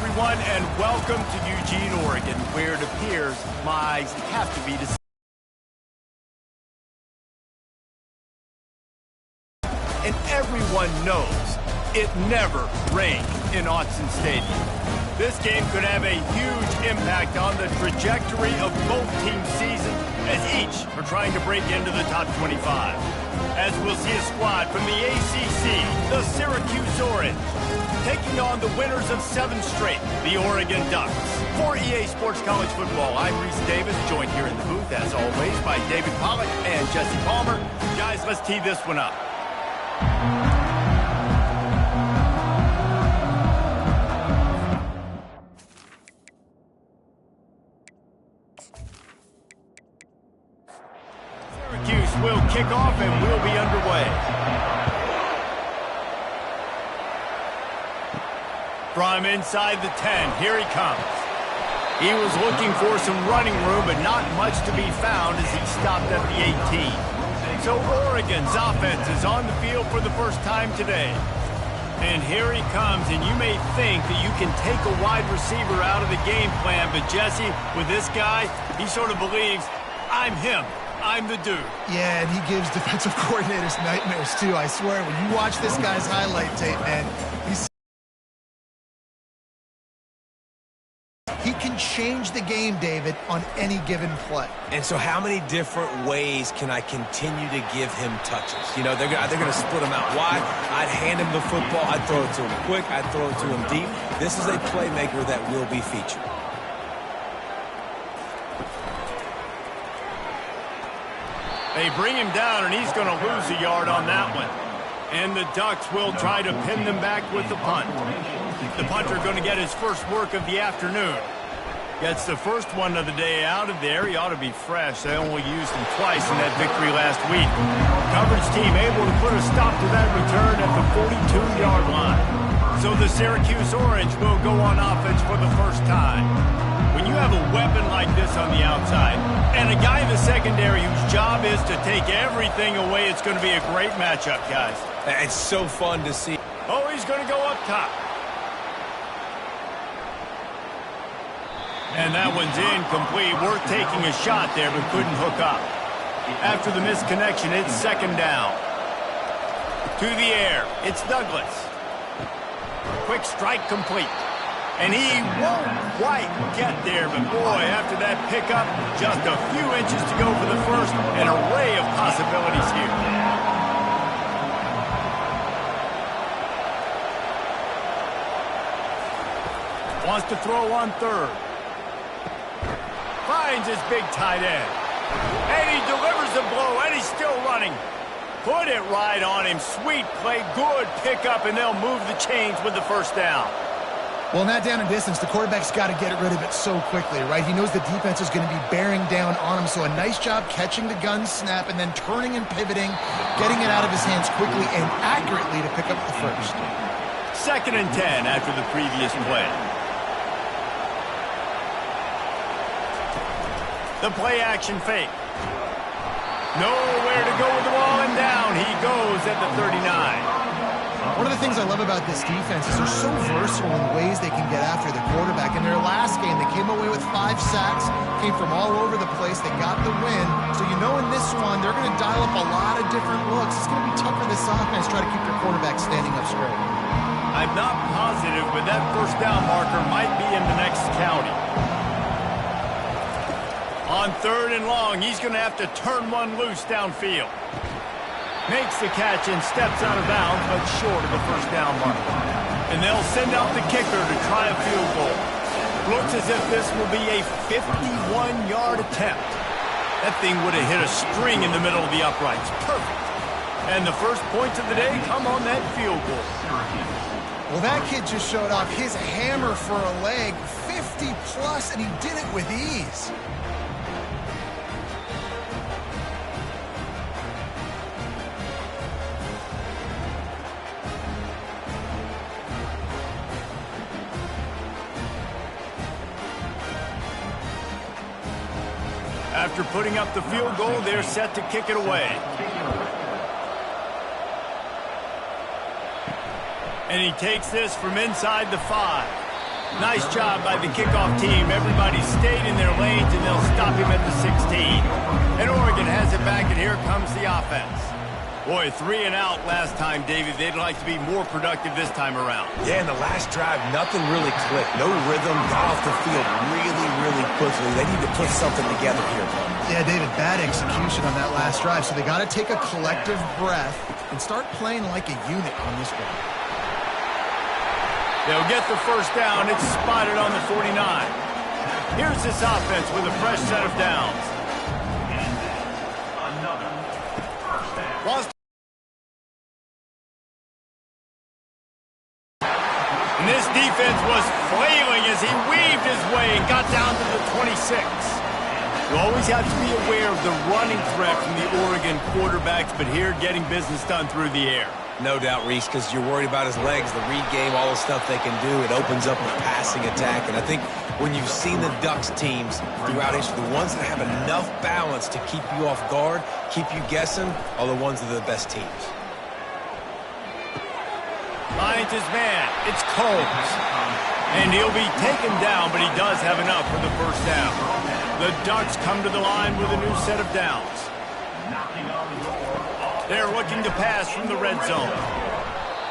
everyone, and welcome to Eugene, Oregon, where it appears my eyes have to be deceived. And everyone knows it never rains in Autzen Stadium. This game could have a huge impact on the trajectory of both teams' seasons, as each are trying to break into the top 25. As we'll see a squad from the ACC, the Syracuse Orange, taking on the winners of 7 straight, the Oregon Ducks. For EA Sports College Football, I'm Reese Davis, joined here in the booth, as always, by David Pollack and Jesse Palmer. Guys, let's tee this one up. Syracuse will kick off and we'll be underway. From inside the 10, here he comes. He was looking for some running room, but not much to be found as he stopped at the 18. So Oregon's offense is on the field for the first time today. And here he comes, and you may think that you can take a wide receiver out of the game plan, but Jesse, with this guy, he sort of believes, I'm him. I'm the dude. Yeah, and he gives defensive coordinators nightmares, too. I swear, when you watch this guy's highlight tape, man, he can change the game, David, on any given play. And so how many different ways can I continue to give him touches? You know, they're going to split him out wide. I'd hand him the football. I'd throw it to him quick. I'd throw it to him deep. This is a playmaker that will be featured. They bring him down, and he's going to lose a yard on that one. And the Ducks will try to pin them back with the punt. The punter going to get his first work of the afternoon. Gets the first one of the day out of there. He ought to be fresh. They only used him twice in that victory last week. Coverage team able to put a stop to that return at the 42-yard line. So the Syracuse Orange will go on offense for the first time. When you have a weapon like this on the outside and a guy in the secondary whose job is to take everything away, it's going to be a great matchup, guys. It's so fun to see. Oh, he's going to go up top. And that one's incomplete. Worth taking a shot there, but couldn't hook up. After the misconnection, it's second down. To the air, it's Douglas. Quick strike complete. And he won't quite get there, but boy, after that pickup, just a few inches to go for the first. An array of possibilities here. Wants to throw on third. Finds his big tight end. And he delivers the blow, and he's still running. Put it right on him. Sweet play, good pickup, and they'll move the chains with the first down. Well, in that down and distance, the quarterback's got to get rid of it so quickly, right? He knows the defense is going to be bearing down on him, so a nice job catching the gun snap and then turning and pivoting, getting it out of his hands quickly and accurately to pick up the first. 2nd and 10 after the previous play. The play-action fake. Nowhere to go with the ball, and down he goes at the 39. One of the things I love about this defense is they're so versatile in ways they can get after the quarterback. In their last game, they came away with 5 sacks, came from all over the place. They got the win. So you know in this one, they're going to dial up a lot of different looks. It's going to be tough for this offense to try to keep their quarterback standing up straight. I'm not positive, but that first down marker might be in the next county. On 3rd and long, he's going to have to turn one loose downfield. Makes the catch and steps out of bounds, but short of the first down marker. And they'll send out the kicker to try a field goal. Looks as if this will be a 51-yard attempt. That thing would have hit a string in the middle of the uprights. Perfect. And the first points of the day come on that field goal. Well, that kid just showed off his hammer for a leg, 50-plus, and he did it with ease. After putting up the field goal, they're set to kick it away. And he takes this from inside the 5. Nice job by the kickoff team. Everybody stayed in their lanes, and they'll stop him at the 16. And Oregon has it back, and here comes the offense. Boy, 3 and out last time, David. They'd like to be more productive this time around. Yeah, in the last drive, nothing really clicked. No rhythm, got off the field really quickly. They need to put something together here. Yeah, David, bad execution on that last drive, so they got to take a collective breath and start playing like a unit on this one. They'll get the first down. It's spotted on the 49. Here's this offense with a fresh set of downs. Lost. And this defense was flailing as he weaved his way and got down to the 26. You always have to be aware of the running threat from the Oregon quarterbacks, but here getting business done through the air. No doubt, Reese, because you're worried about his legs, the read game, all the stuff they can do. It opens up a passing attack. And I think when you've seen the Ducks teams throughout history, the ones that have enough balance to keep you off guard, keep you guessing, are the ones that are the best teams. Finds his man. It's Combs. And he'll be taken down, but he does have enough for the first down. The Ducks come to the line with a new set of downs. They're looking to pass from the red zone.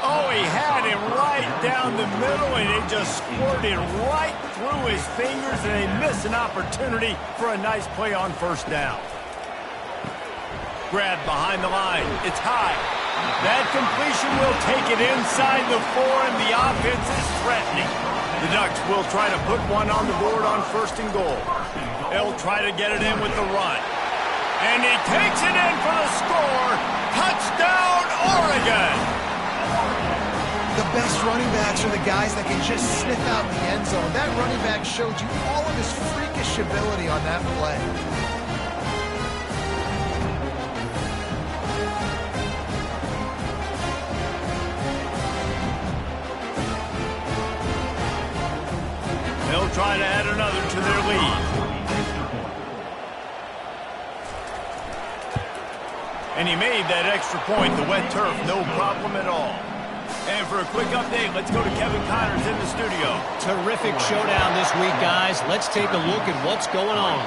Oh, he had him right down the middle, and it just squirted right through his fingers, and they miss an opportunity for a nice play on first down. Grab behind the line. It's high. That completion will take it inside the 4, and the offense is threatening. The Ducks will try to put one on the board on first and goal. They'll try to get it in with the run. And he takes it in for the score. Touchdown, Oregon! The best running backs are the guys that can just sniff out the end zone. That running back showed you all of his freakish ability on that play. They'll try to add another to their lead. And he made that extra point, the wet turf, no problem at all. And for a quick update, let's go to Kevin Connors in the studio. Terrific showdown this week, guys. Let's take a look at what's going on.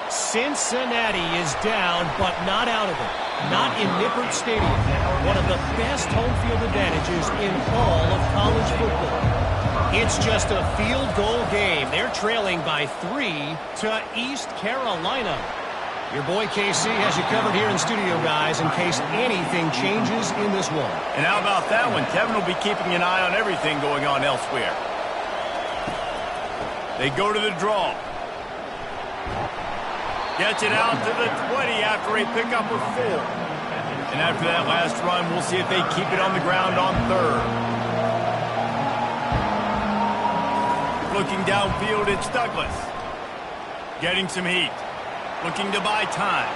Cincinnati is down, but not out of it. Not in Nippert Stadium. One of the best home field advantages in all of college football. It's just a field goal game. They're trailing by 3 to East Carolina. Your boy KC has you covered here in studio, guys, in case anything changes in this one. And how about that one? Kevin will be keeping an eye on everything going on elsewhere. They go to the draw. Gets it out to the 20 after a pickup of 4. And after that last run, we'll see if they keep it on the ground on third. Looking downfield, it's Douglas. Getting some heat. Looking to buy time.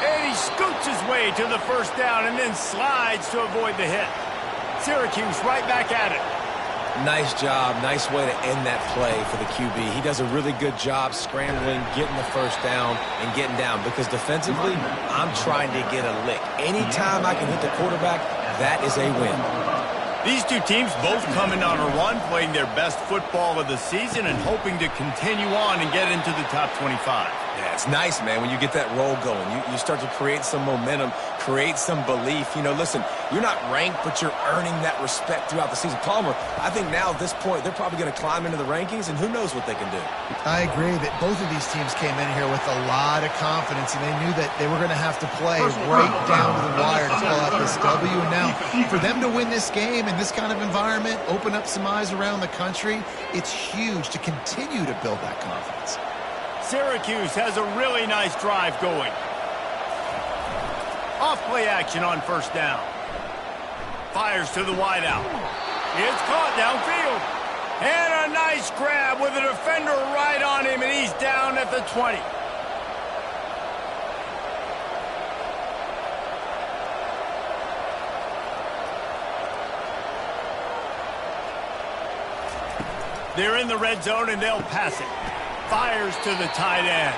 And he scoots his way to the first down and then slides to avoid the hit. Syracuse right back at it. Nice job. Nice way to end that play for the QB. He does a really good job scrambling, getting the first down, and getting down. Because defensively, I'm trying to get a lick. Anytime I can hit the quarterback, that is a win. These two teams both coming on a run, playing their best football of the season and hoping to continue on and get into the top 25. Yeah, it's nice, man, when you get that roll going. You start to create some momentum, create some belief. You know, listen, you're not ranked, but you're earning that respect throughout the season. Palmer, I think now at this point, they're probably going to climb into the rankings, and who knows what they can do. I agree that both of these teams came in here with a lot of confidence, and they knew that they were going to have to play right down to the wire to pull out this W. And now, for them to win this game in this kind of environment, open up some eyes around the country, it's huge to continue to build that confidence. Syracuse has a really nice drive going. Off play action on first down. Fires to the wideout. It's caught downfield. And a nice grab with a defender right on him, and he's down at the 20. They're in the red zone, and they'll pass it. Fires to the tight end.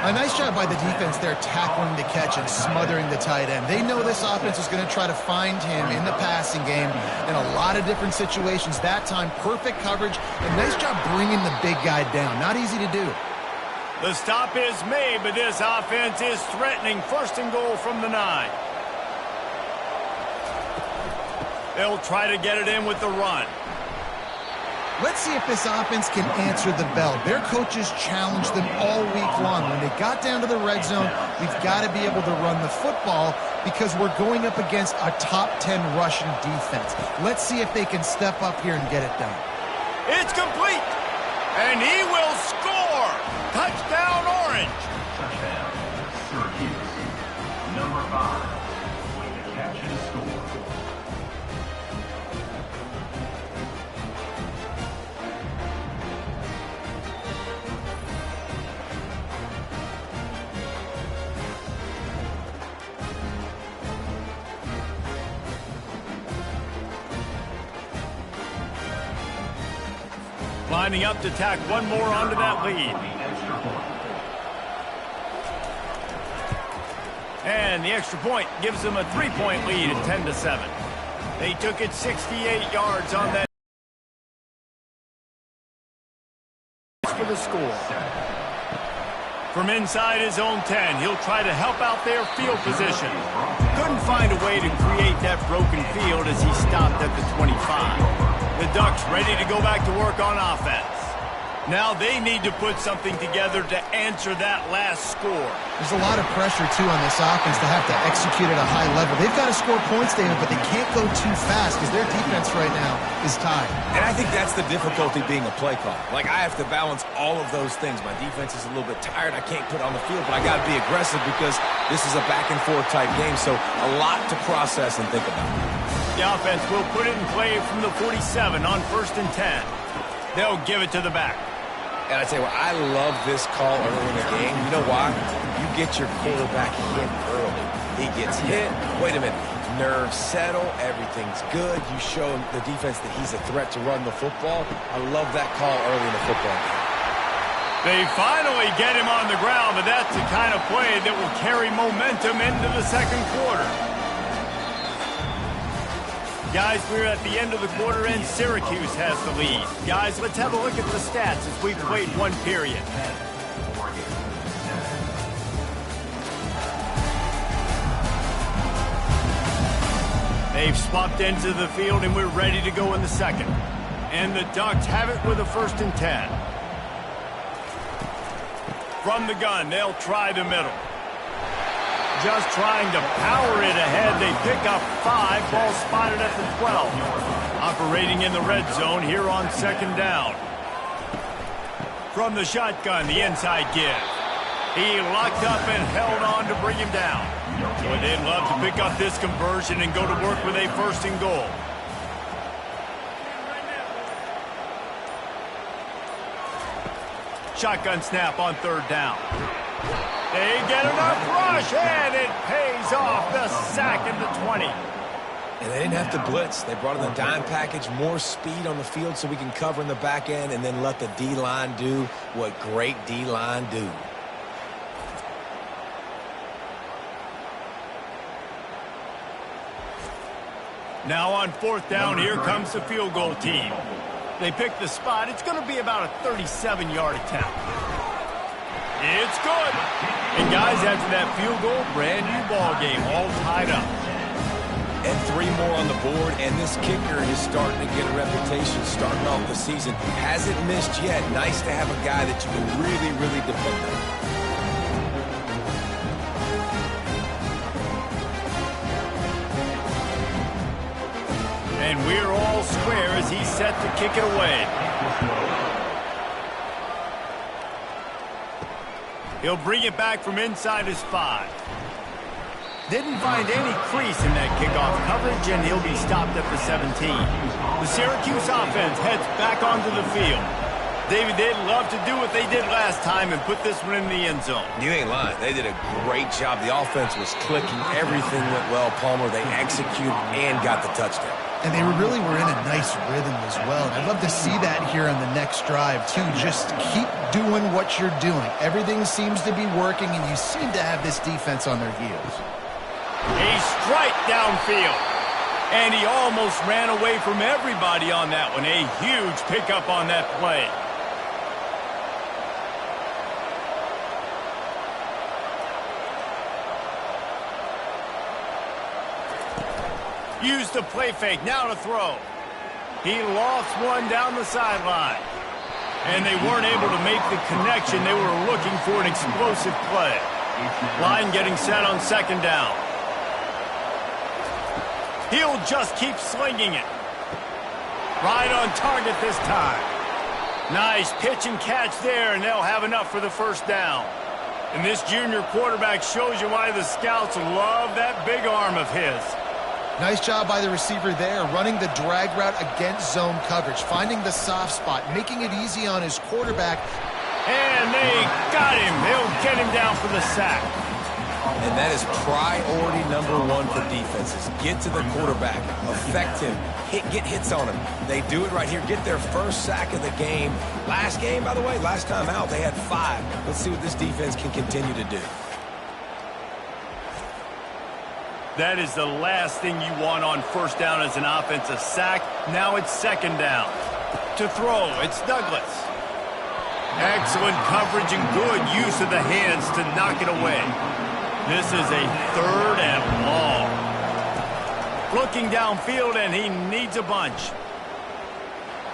A nice job by the defense there tackling the catch and smothering the tight end. They know this offense is going to try to find him in the passing game in a lot of different situations. That time, perfect coverage, and nice job bringing the big guy down. Not easy to do. The stop is made, but this offense is threatening. First and goal from the 9. They'll try to get it in with the run. Let's see if this offense can answer the bell. Their coaches challenged them all week long. When they got down to the red zone, we've got to be able to run the football because we're going up against a top 10 rushing defense. Let's see if they can step up here and get it done. It's complete, and he will score. Touchdown, Orange. Touchdown, Syracuse. Number 5, with the catch and score. Lining up to tack one more onto that lead. And the extra point gives them a 3-point lead at 10-7. They took it 68 yards on that for the score. From inside his own 10, he'll try to help out their field position. Couldn't find a way to create that broken field as he stopped at the 25. The Ducks ready to go back to work on offense. Now they need to put something together to answer that last score. There's a lot of pressure, too, on this offense to have to execute at a high level. They've got to score points, David, but they can't go too fast because their defense right now is tied. And I think that's the difficulty being a play caller. Like, I have to balance all of those things. My defense is a little bit tired. I can't put on the field, but I got to be aggressive because this is a back-and-forth type game, so a lot to process and think about. The offense will put it in play from the 47 on 1st and 10. They'll give it to the back. And I tell you what, I love this call early in the game. You know why? You get your quarterback hit early. He gets hit. Wait a minute. Nerves settle. Everything's good. You show the defense that he's a threat to run the football. I love that call early in the football game. They finally get him on the ground, but that's the kind of play that will carry momentum into the second quarter. Guys, we're at the end of the quarter, and Syracuse has the lead. Guys, let's have a look at the stats as we've played one period. They've swapped ends of the field, and we're ready to go in the second. And the Ducks have it with a 1st and 10. From the gun, they'll try the middle. Just trying to power it ahead. They pick up 5. Ball spotted at the 12. Operating in the red zone here on 2nd down. From the shotgun, the inside give. He locked up and held on to bring him down. Boy, they'd love to pick up this conversion and go to work with a 1st and goal. Shotgun snap on 3rd down. They get enough rush, and it pays off. The sack at the 20. And they didn't have to blitz. They brought in the dime package, more speed on the field so we can cover in the back end and then let the D-line do what great D-line do. Now on 4th down, here comes the field goal team. They pick the spot. It's going to be about a 37-yard attempt. It's good. And guys, after that field goal, brand new ball game, all tied up. And 3 more on the board, and this kicker is starting to get a reputation starting off the season. Hasn't missed yet. Nice to have a guy that you can really, really depend on. And we're all square as he's set to kick it away. He'll bring it back from inside his 5. Didn't find any crease in that kickoff coverage, and he'll be stopped at the 17. The Syracuse offense heads back onto the field. David, they'd love to do what they did last time and put this one in the end zone. You ain't lying. They did a great job. The offense was clicking. Everything went well, Palmer. They executed and got the touchdown. And they really were in a nice rhythm as well. And I'd love to see that here on the next drive, too. Just keep doing what you're doing. Everything seems to be working, and you seem to have this defense on their heels. A strike downfield. And he almost ran away from everybody on that one. A huge pickup on that play. Used the play fake, now to throw. He lost one down the sideline. And they weren't able to make the connection. They were looking for an explosive play. Line getting set on second down. He'll just keep slinging it. Right on target this time. Nice pitch and catch there, and they'll have enough for the first down. And this junior quarterback shows you why the scouts love that big arm of his. Nice job by the receiver there, running the drag route against zone coverage, finding the soft spot, making it easy on his quarterback. And they got him. They'll get him down for the sack. And that is priority number one for defenses. Get to the quarterback, affect him, get hits on him. They do it right here. Get their first sack of the game. Last game, by the way, last time out, they had 5. Let's see what this defense can continue to do. That is the last thing you want on first down as an offensive sack. Now it's second down. To throw, it's Douglas. Excellent coverage and good use of the hands to knock it away. This is a third and long. Looking downfield, and he needs a bunch.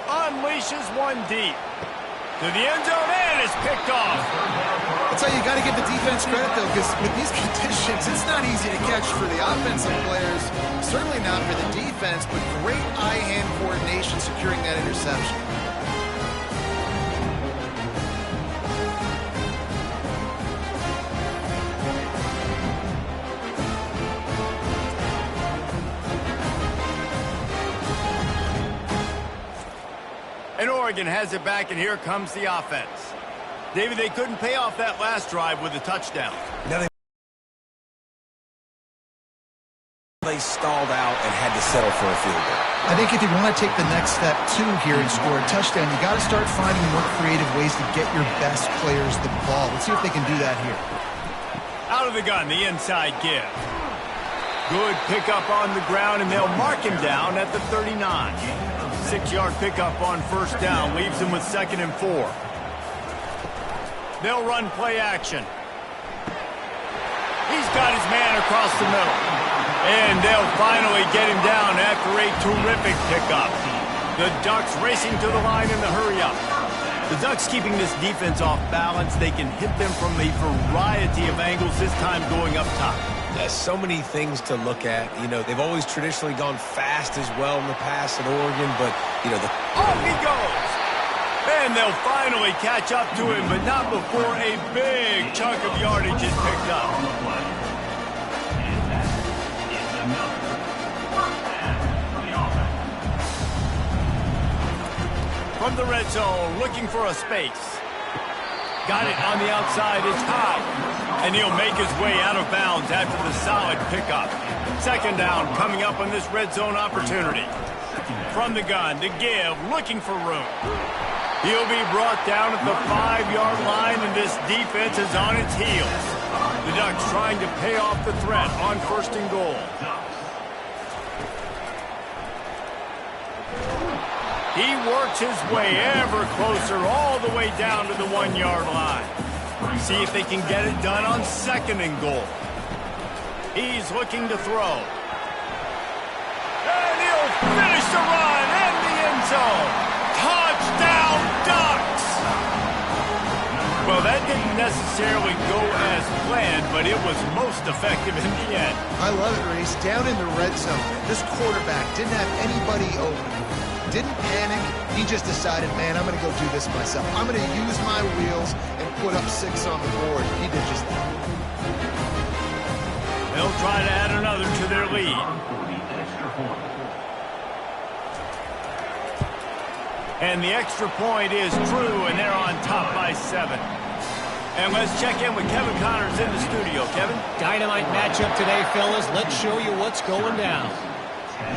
Unleashes one deep. To the end zone, and it's picked off. That's how you got to give the defense credit, though, because with these conditions, it's not easy to catch for the offensive players. Certainly not for the defense, but great eye-hand coordination securing that interception. And Oregon has it back, and here comes the offense. David, they couldn't pay off that last drive with a touchdown. Now they stalled out and had to settle for a field goal. I think if you want to take the next step, too, here and score a touchdown, you got to start finding more creative ways to get your best players the ball. Let's see if they can do that here. Out of the gun, the inside give. Good pickup on the ground, and they'll mark him down at the 39. 6-yard pickup on first down leaves him with 2nd and 4. They'll run play action. He's got his man across the middle. And they'll finally get him down after a terrific pickup. The Ducks racing to the line in the hurry-up. The Ducks keeping this defense off balance. They can hit them from a variety of angles, this time going up top. There's so many things to look at. You know, they've always traditionally gone fast as well in the past at Oregon, but, you know, off he goes! And they'll finally catch up to him, but not before a big chunk of yardage is picked up. From the red zone, looking for a space. Got it on the outside, it's high. And he'll make his way out of bounds after the solid pickup. 2nd down coming up on this red zone opportunity. From the gun, to give, looking for room. He'll be brought down at the 5-yard line, and this defense is on its heels. The Ducks trying to pay off the threat on 1st and goal. He works his way ever closer all the way down to the 1-yard line. See if they can get it done on 2nd and goal. He's looking to throw. And he'll finish the run in the end zone. Touchdown, Ducks! Well, that didn't necessarily go as planned, but it was most effective in the end. I love it, Reese. Down in the red zone, this quarterback didn't have anybody open. Didn't panic. He just decided, man, I'm going to go do this myself. I'm going to use my wheels and put up 6 on the board. He did just that. They'll try to add another to their lead. And the extra point is true, and they're on top by 7. And let's check in with Kevin Connors in the studio. Kevin? Dynamite matchup today, fellas. Let's show you what's going down.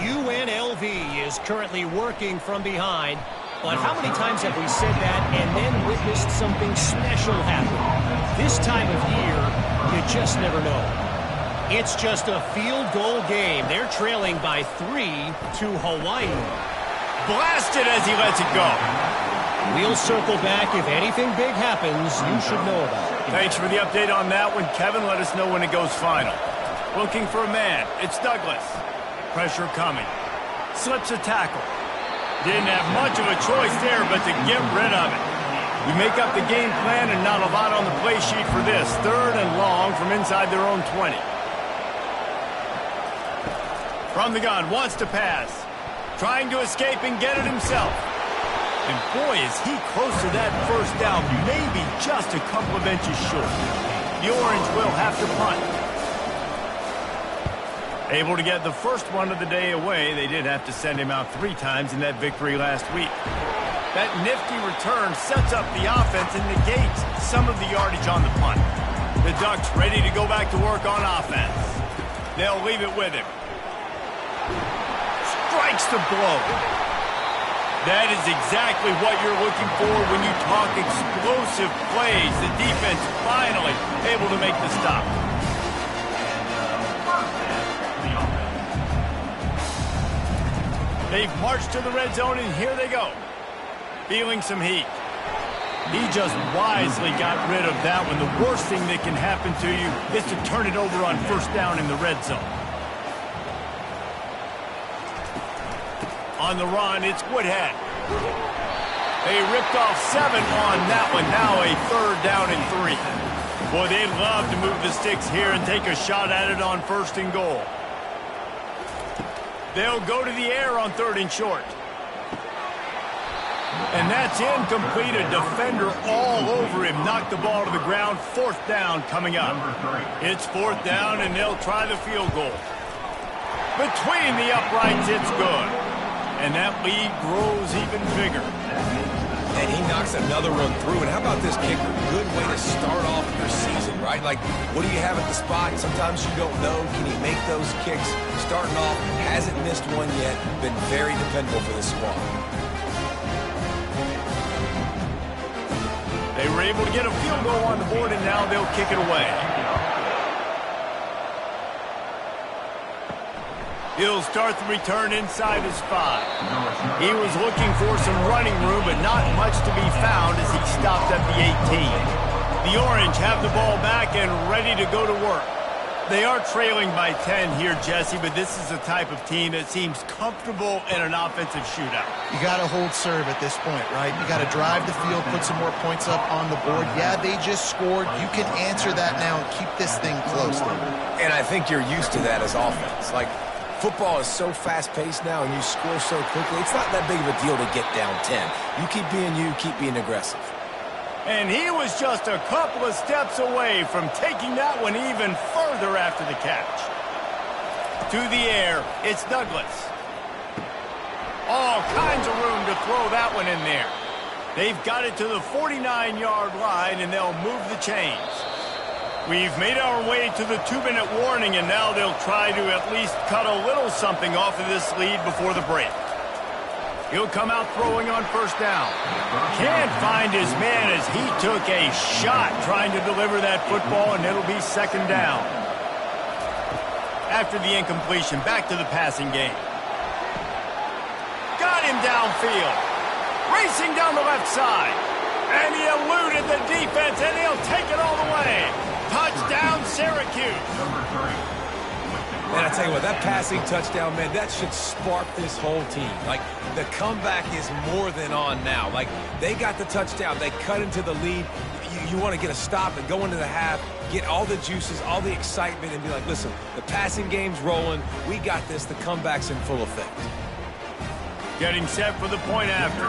UNLV is currently working from behind. But how many times have we said that and then witnessed something special happen? This time of year, you just never know. It's just a field goal game. They're trailing by 3 to Hawaii. Blasted as he lets it go. We'll circle back. If anything big happens, you should know about it. Thanks for the update on that one, Kevin. Let us know when it goes final. Looking for a man. It's Douglas. Pressure coming. Slips a tackle. Didn't have much of a choice there, but to get rid of it. We make up the game plan and not a lot on the play sheet for this. 3rd and long from inside their own 20. From the gun, wants to pass. Trying to escape and get it himself. And boy, is he close to that first down, maybe just a couple of inches short. The Orange will have to punt. Able to get the first one of the day away. They did have to send him out 3 times in that victory last week. That nifty return sets up the offense and negates some of the yardage on the punt. The Ducks ready to go back to work on offense. They'll leave it with him. Strikes the blow. That is exactly what you're looking for when you talk explosive plays. The defense finally able to make the stop. They've marched to the red zone, and here they go. Feeling some heat. He just wisely got rid of that one. The worst thing that can happen to you is to turn it over on first down in the red zone. On the run, it's Woodhead. They ripped off 7 on that one. Now a 3rd down and 3. Boy, they'd love to move the sticks here and take a shot at it on 1st and goal. They'll go to the air on 3rd and short. And that's incomplete. A defender all over him. Knocked the ball to the ground. 4th down coming up. It's 4th down, and they'll try the field goal. Between the uprights, it's good. And that lead grows even bigger. And he knocks another one through. And how about this kicker? Good way to start off your season, right? Like, what do you have at the spot? Sometimes you don't know. Can he make those kicks? Starting off, hasn't missed one yet. Been very dependable for this squad. They were able to get a field goal on the board, and now they'll kick it away. He'll start the return inside his 5. He was looking for some running room, but not much to be found as he stopped at the 18. The Orange have the ball back and ready to go to work. They are trailing by 10 here, Jesse, but this is the type of team that seems comfortable in an offensive shootout. You got to hold serve at this point, right? You got to drive the field, put some more points up on the board. Yeah, they just scored. You can answer that now and keep this thing close. And I think you're used to that as offense. Like, football is so fast-paced now, and you score so quickly. It's not that big of a deal to get down 10. You keep being aggressive. And he was just a couple of steps away from taking that one even further after the catch. To the air, it's Douglas. All kinds of room to throw that one in there. They've got it to the 49-yard line, and they'll move the chains. We've made our way to the 2-minute warning, and now they'll try to at least cut a little something off of this lead before the break. He'll come out throwing on first down. Can't find his man as he took a shot trying to deliver that football, and it'll be 2nd down. After the incompletion, back to the passing game. Got him downfield. Racing down the left side. And he eluded the defense, and he'll take it all the way. Touchdown, Syracuse. Man, I tell you what, that passing touchdown, man, that should spark this whole team. Like, the comeback is more than on now. Like, they got the touchdown. They cut into the lead. You want to get a stop and go into the half, get all the juices, all the excitement, and be like, listen, the passing game's rolling. We got this. The comeback's in full effect. Getting set for the point after.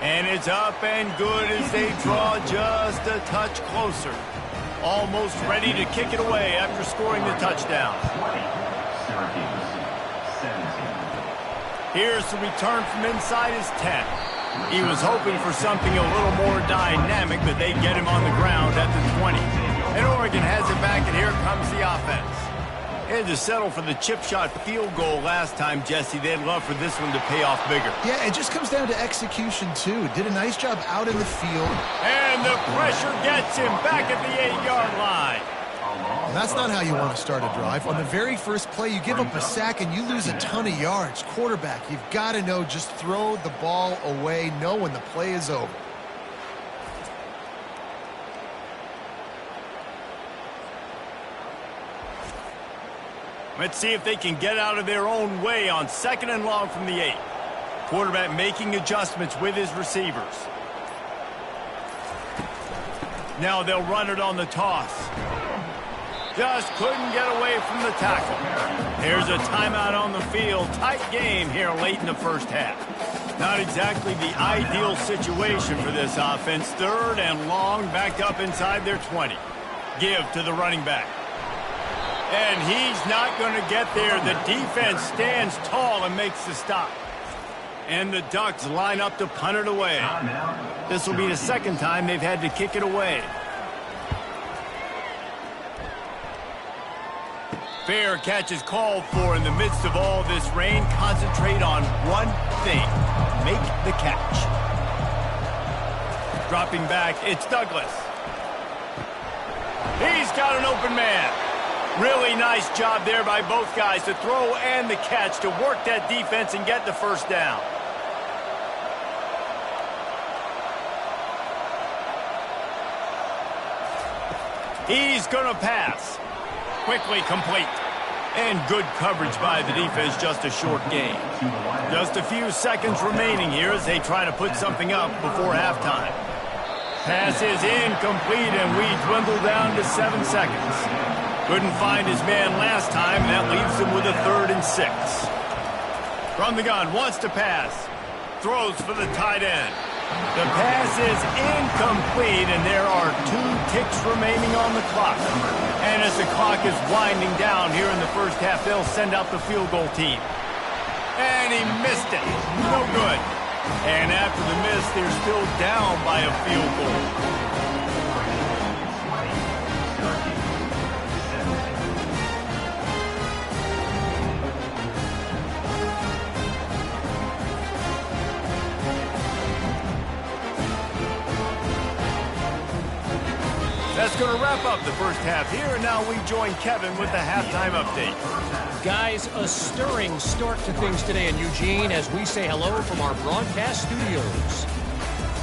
And it's up and good as they draw just a touch closer. Almost ready to kick it away after scoring the touchdown. Here's the return from inside his 10. He was hoping for something a little more dynamic, but they get him on the ground at the 20. And Oregon has it back, and here comes the offense. They had to settle for the chip shot field goal last time, Jesse. They'd love for this one to pay off bigger. Yeah, it just comes down to execution, too. Did a nice job out in the field. And the pressure gets him back at the 8-yard line. And that's not how you want to start a drive. On the very first play, you give up a sack and you lose a ton of yards. Quarterback, you've got to know, just throw the ball away, know when the play is over. Let's see if they can get out of their own way on 2nd and long from the 8. Quarterback making adjustments with his receivers. Now they'll run it on the toss. Just couldn't get away from the tackle. There's a timeout on the field. Tight game here late in the first half. Not exactly the ideal situation for this offense. 3rd and long, backed up inside their 20. Give to the running back. And he's not going to get there. The defense stands tall and makes the stop. And the Ducks line up to punt it away. This will be the 2nd time they've had to kick it away. Fair catch is called for in the midst of all this rain. Concentrate on one thing. Make the catch. Dropping back, it's Douglas. He's got an open man. Really nice job there by both guys to throw and the catch to work that defense and get the first down. He's going to pass. Quickly complete. And good coverage by the defense, just a short gain. Just a few seconds remaining here as they try to put something up before halftime. Pass is incomplete, and we dwindle down to 7 seconds. Couldn't find his man last time, and that leaves him with a 3rd and 6. From the gun, wants to pass. Throws for the tight end. The pass is incomplete, and there are 2 ticks remaining on the clock. And as the clock is winding down here in the first half, they'll send out the field goal team. And he missed it. No good. And after the miss, they're still down by a field goal. That's going to wrap up the first half here, and now we join Kevin with the halftime update. Guys, a stirring start to things today in Eugene as we say hello from our broadcast studios.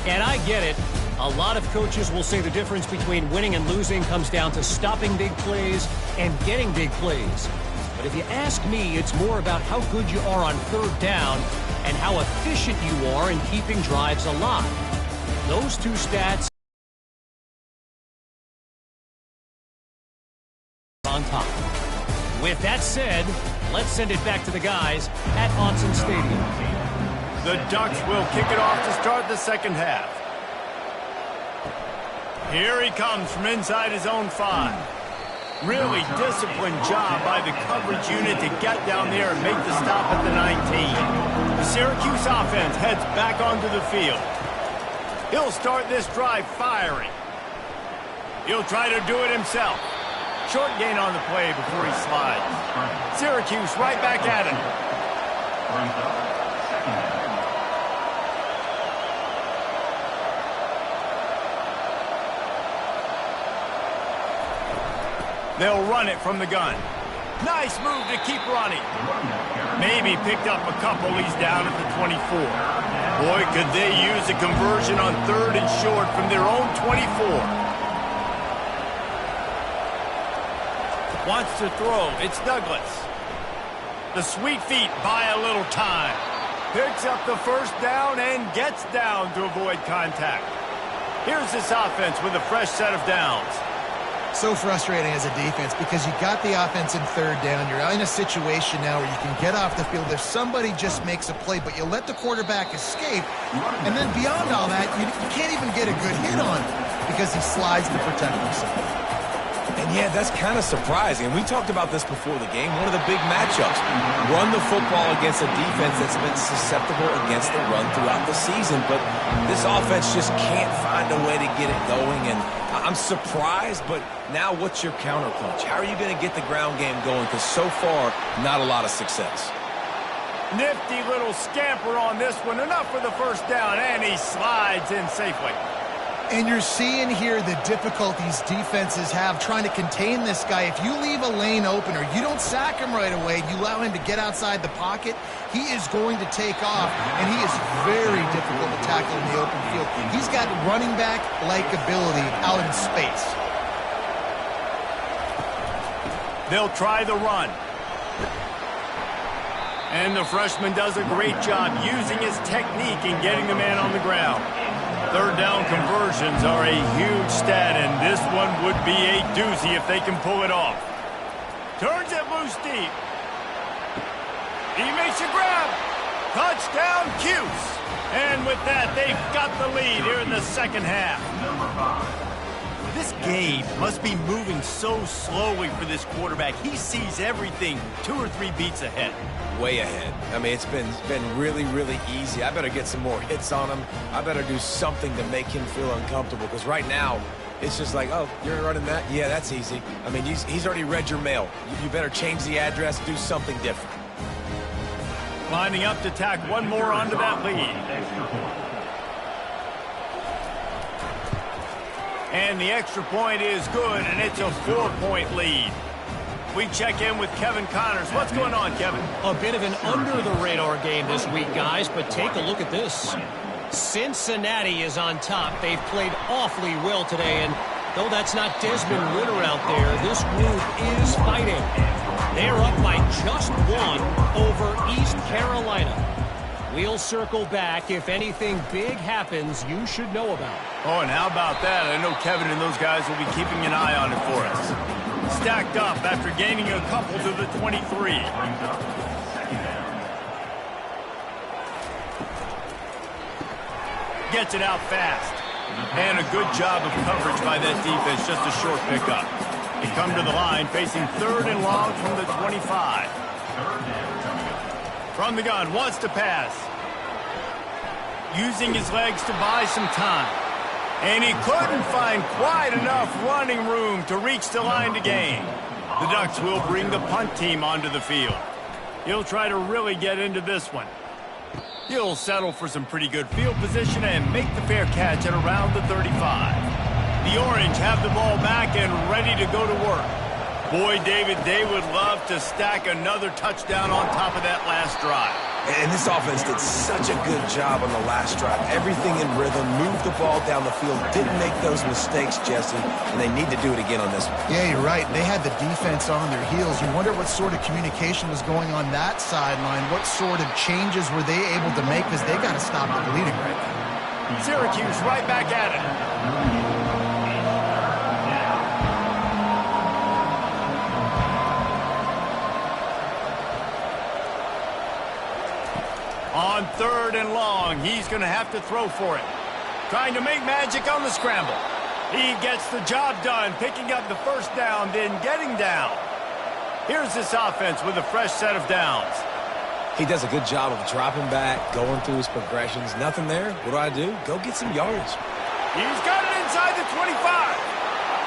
And I get it. A lot of coaches will say the difference between winning and losing comes down to stopping big plays and getting big plays. But if you ask me, it's more about how good you are on 3rd down and how efficient you are in keeping drives alive. Those 2 stats on top. With that said, let's send it back to the guys at Autzen Stadium. The Ducks will kick it off to start the 2nd half. Here he comes from inside his own 5. Really disciplined job by the coverage unit to get down there and make the stop at the 19. The Syracuse offense heads back onto the field. He'll start this drive firing. He'll try to do it himself. Short gain on the play before he slides. Syracuse right back at him. They'll run it from the gun. Nice move to keep running. Maybe picked up a couple. He's down at the 24. Boy, could they use a conversion on 3rd and short from their own 24. Wants to throw. It's Douglas. The sweet feet buy a little time. Picks up the first down and gets down to avoid contact. Here's this offense with a fresh set of downs. So frustrating as a defense because you got the offense in 3rd down. You're in a situation now where you can get off the field if somebody just makes a play, but you let the quarterback escape. And then beyond all that, you can't even get a good hit on him because he slides to protect himself. And yeah, that's kind of surprising. We talked about this before the game. One of the big matchups. Run the football against a defense that's been susceptible against the run throughout the season. But this offense just can't find a way to get it going. And I'm surprised, but now what's your counterpunch? How are you going to get the ground game going? Because so far, not a lot of success. Nifty little scamper on this one. Enough for the first down, and he slides in safely. And you're seeing here the difficulties defenses have trying to contain this guy. If you leave a lane open or you don't sack him right away, you allow him to get outside the pocket, he is going to take off, and he is very difficult to tackle in the open field. He's got running back-like ability out in space. They'll try the run. And the freshman does a great job using his technique and getting the man on the ground. Third down conversions are a huge stat, and this one would be a doozy if they can pull it off. Turns it loose deep. He makes a grab. Touchdown, Cuse. And with that, they've got the lead here in the second half. This game must be moving so slowly for this quarterback. He sees everything 2 or 3 beats ahead. Way ahead. I mean, it's been really, really easy. I better get some more hits on him. I better do something to make him feel uncomfortable, because right now, it's just like, oh, you're running that? Yeah, that's easy. I mean, he's already read your mail. You better change the address, do something different. Lining up to tack one more onto that lead. And the extra point is good, and it's a 4-point lead. We check in with Kevin Connors. What's going on, Kevin? A bit of an under-the-radar game this week, guys, but take a look at this. Cincinnati is on top. They've played awfully well today, and though that's not Desmond Ritter out there, this group is fighting. They're up by just 1 over East Carolina. We'll circle back. If anything big happens, you should know about it. Oh, and how about that? I know Kevin and those guys will be keeping an eye on it for us. Stacked up after gaining a couple to the 23. Gets it out fast. And a good job of coverage by that defense. Just a short pickup. They come to the line facing 3rd and long from the 25. From the gun, wants to pass. Using his legs to buy some time. And he couldn't find quite enough running room to reach the line to gain. The Ducks will bring the punt team onto the field. He'll try to really get into this one. He'll settle for some pretty good field position and make the fair catch at around the 35. The Orange have the ball back and ready to go to work. Boy, David, they would love to stack another touchdown on top of that last drive. And this offense did such a good job on the last drive. Everything in rhythm, moved the ball down the field, didn't make those mistakes, Jesse, and they need to do it again on this one. Yeah, you're right. They had the defense on their heels. You wonder what sort of communication was going on that sideline. What sort of changes were they able to make, because they got to stop the bleeding right now. Syracuse right back at it. On 3rd and long, he's going to have to throw for it. Trying to make magic on the scramble. He gets the job done, picking up the first down, then getting down. Here's this offense with a fresh set of downs. He does a good job of dropping back, going through his progressions. Nothing there. What do? Go get some yards. He's got it inside the 25.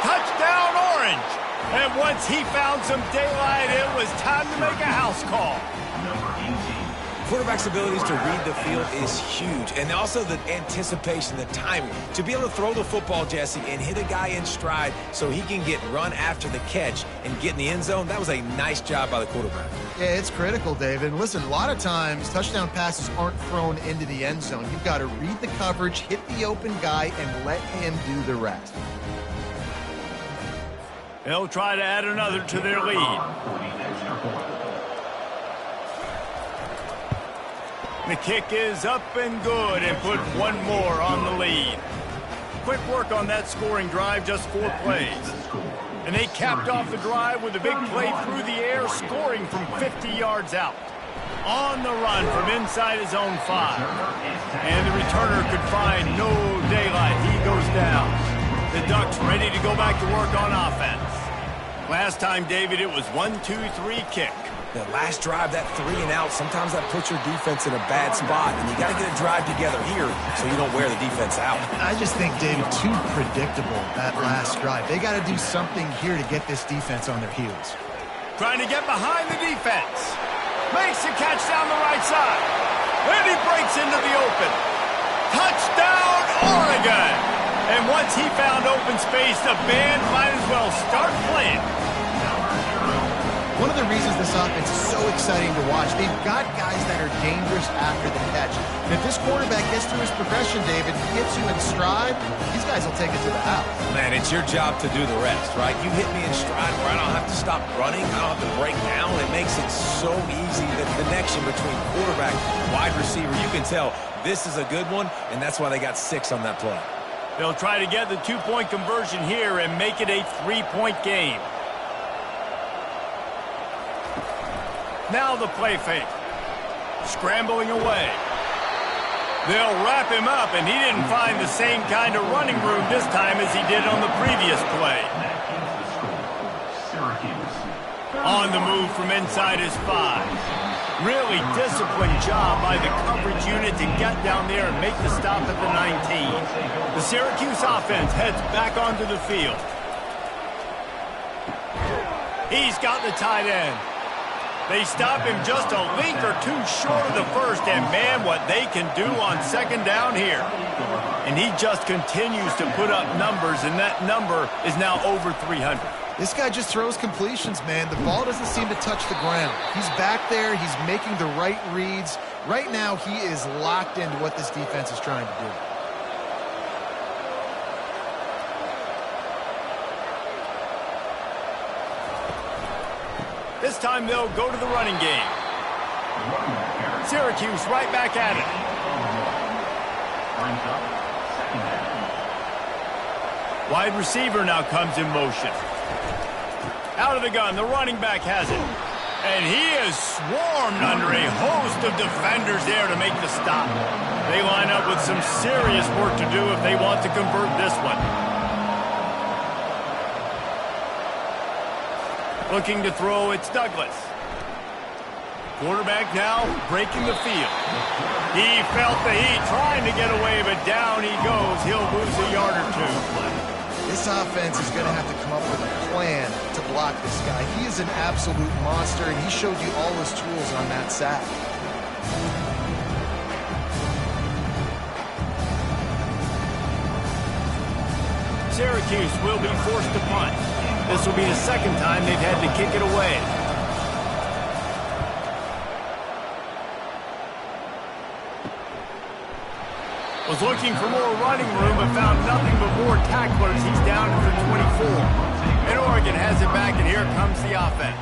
Touchdown, Orange. And once he found some daylight, it was time to make a house call. Quarterback's abilities to read the field is huge, and also the anticipation, the timing. To be able to throw the football, Jesse, and hit a guy in stride so he can get run after the catch and get in the end zone, that was a nice job by the quarterback. Yeah, it's critical, David. And listen, a lot of times touchdown passes aren't thrown into the end zone. You've got to read the coverage, hit the open guy, and let him do the rest. They'll try to add another to their lead. The kick is up and good, and put one more on the lead. Quick work on that scoring drive, just 4 plays. And they capped off the drive with a big play through the air, scoring from 50 yards out. On the run from inside his own 5. And the returner could find no daylight. He goes down. The Ducks ready to go back to work on offense. Last time, David, it was 1-2-3 kick. The last drive, that 3 and out, sometimes that puts your defense in a bad spot, and you got to get a drive together here so you don't wear the defense out. I just think, David, too predictable, that last drive. They got to do something here to get this defense on their heels. Trying to get behind the defense. Makes the catch down the right side. And he breaks into the open. Touchdown, Oregon! And once he found open space, the band might as well start playing. One of the reasons this offense is so exciting to watch, they've got guys that are dangerous after the catch. And if this quarterback gets through his progression, David, and gets you in stride, these guys will take it to the house. Man, it's your job to do the rest, right? You hit me in stride where I don't have to stop running, I don't have to break down. It makes it so easy, the connection between quarterback and wide receiver. You can tell this is a good one, and that's why they got 6 on that play. They'll try to get the 2-point conversion here and make it a 3-point game. Now the play fake. Scrambling away. They'll wrap him up, and he didn't find the same kind of running room this time as he did on the previous play. Syracuse. On the move from inside his 5. Really disciplined job by the coverage unit to get down there and make the stop at the 19. The Syracuse offense heads back onto the field. He's got the tight end. They stop him just a link or two short of the first, and man, what they can do on second down here. And he just continues to put up numbers, and that number is now over 300. This guy just throws completions, man. The ball doesn't seem to touch the ground. He's back there. He's making the right reads. Right now, he is locked into what this defense is trying to do. This time they'll go to the running game. Syracuse right back at it. Wide receiver now comes in motion. Out of the gun, the running back has it. And he is swarmed under a host of defenders there to make the stop. They line up with some serious work to do if they want to convert this one. Looking to throw, it's Douglas. Quarterback now breaking the field. He felt the heat trying to get away, but down he goes. He'll lose a yard or 2. This offense is going to have to come up with a plan to block this guy. He is an absolute monster, and he showed you all his tools on that sack. Syracuse will be forced to punt. This will be the second time they've had to kick it away. Was looking for more running room, but found nothing but more tacklers. He's down to the 24. And Oregon has it back, and here comes the offense.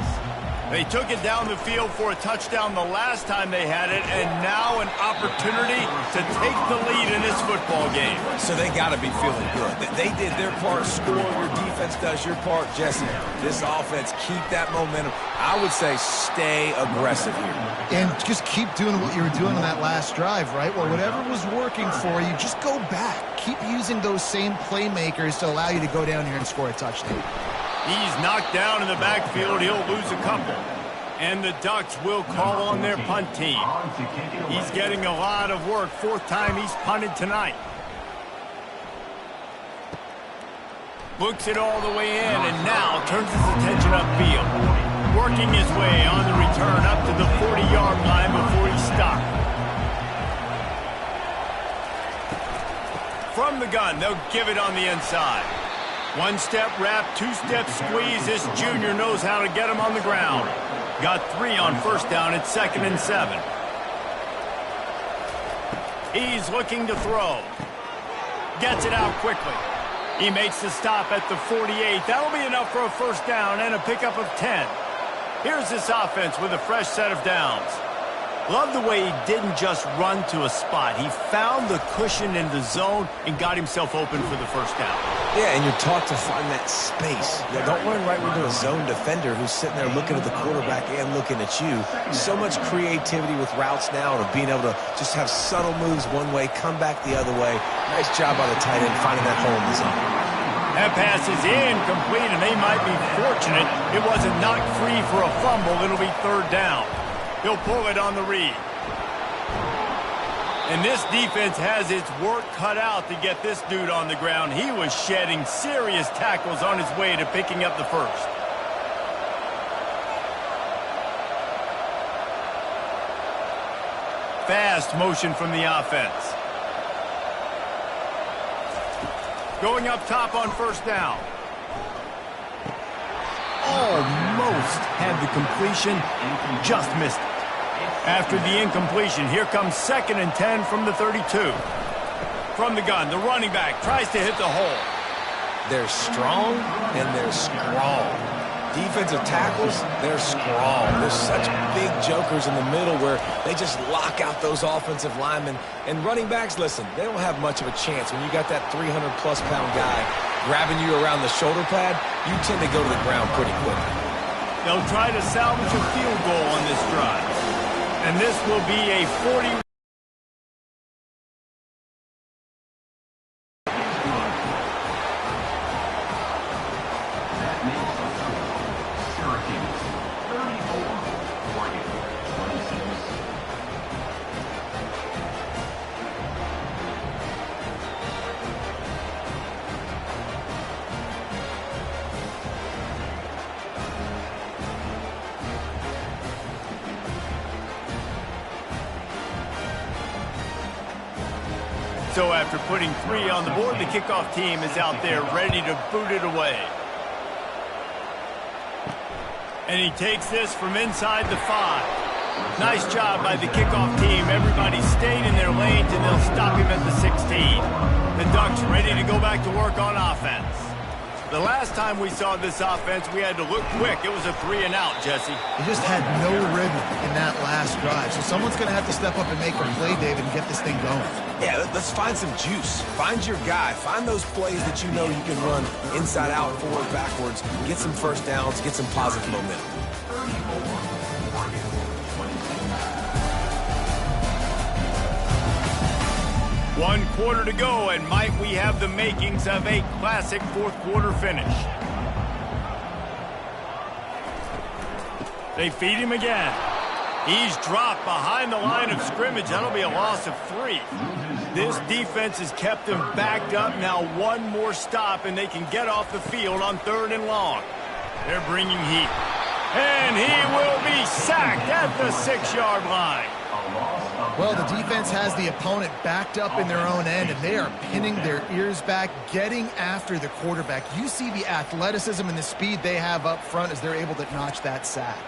They took it down the field for a touchdown the last time they had it, and now an opportunity to take the lead in this football game. So they got to be feeling good. They did their part, score. Your defense does your part. Jesse, this offense, keep that momentum. I would say stay aggressive here. And just keep doing what you were doing on that last drive, right? Well, whatever was working for you, just go back. Keep using those same playmakers to allow you to go down here and score a touchdown. He's knocked down in the backfield. He'll lose a couple. And the Ducks will call on their punt team. He's getting a lot of work. 4th time he's punted tonight. Looks it all the way in, and now turns his attention upfield. Working his way on the return up to the 40-yard line before he stopped. From the gun, they'll give it on the inside. 1-step wrap, 2-step squeeze. This junior knows how to get him on the ground. Got 3 on first down at 2nd and 7. He's looking to throw. Gets it out quickly. He makes the stop at the 48. That'll be enough for a first down and a pickup of 10. Here's this offense with a fresh set of downs. Love the way he didn't just run to a spot. He found the cushion in the zone and got himself open for the first down. Yeah, and you're taught to find that space. Don't run right into a zone defender who's sitting there looking at the quarterback and looking at you. So much creativity with routes now and being able to just have subtle moves one way, come back the other way. Nice job by the tight end finding that hole in the zone. That pass is incomplete, and they might be fortunate it wasn't knocked free for a fumble. It'll be third down. He'll pull it on the read. And this defense has its work cut out to get this dude on the ground. He was shedding serious tackles on his way to picking up the first. Fast motion from the offense. Going up top on first down. Almost had the completion, just missed it. After the incompletion, here comes 2nd and 10 from the 32. From the gun, the running back tries to hit the hole. They're strong and they're strong. Defensive tackles, they're strong. There's such big jokers in the middle where they just lock out those offensive linemen. And running backs, listen, they don't have much of a chance. When you got that 300-plus pound guy grabbing you around the shoulder pad, you tend to go to the ground pretty quickly. They'll try to salvage a field goal on this drive. And this will be a 40. Syracuse, 34, Oregon, 26. So after putting 3 on the board, the kickoff team is out there ready to boot it away. And he takes this from inside the 5. Nice job by the kickoff team. Everybody stayed in their lanes, and they'll stop him at the 16. The Ducks ready to go back to work on offense. The last time we saw this offense, we had to look quick. It was a 3-and-out, Jesse. They just had no rhythm in that last drive. So someone's going to have to step up and make a play, David, and get this thing going. Yeah, let's find some juice. Find your guy. Find those plays that you know you can run inside out, forward, backwards. Get some first downs. Get some positive momentum. 34, Oregon, 26. 1 quarter to go, and might we have the makings of a classic fourth-quarter finish. They feed him again. He's dropped behind the line of scrimmage. That'll be a loss of 3. This defense has kept him backed up. Now one more stop, and they can get off the field on 3rd and long. They're bringing heat. And he will be sacked at the 6-yard line. Well, the defense has the opponent backed up in their own end, and they are pinning their ears back, getting after the quarterback. You see the athleticism and the speed they have up front as they're able to notch that sack.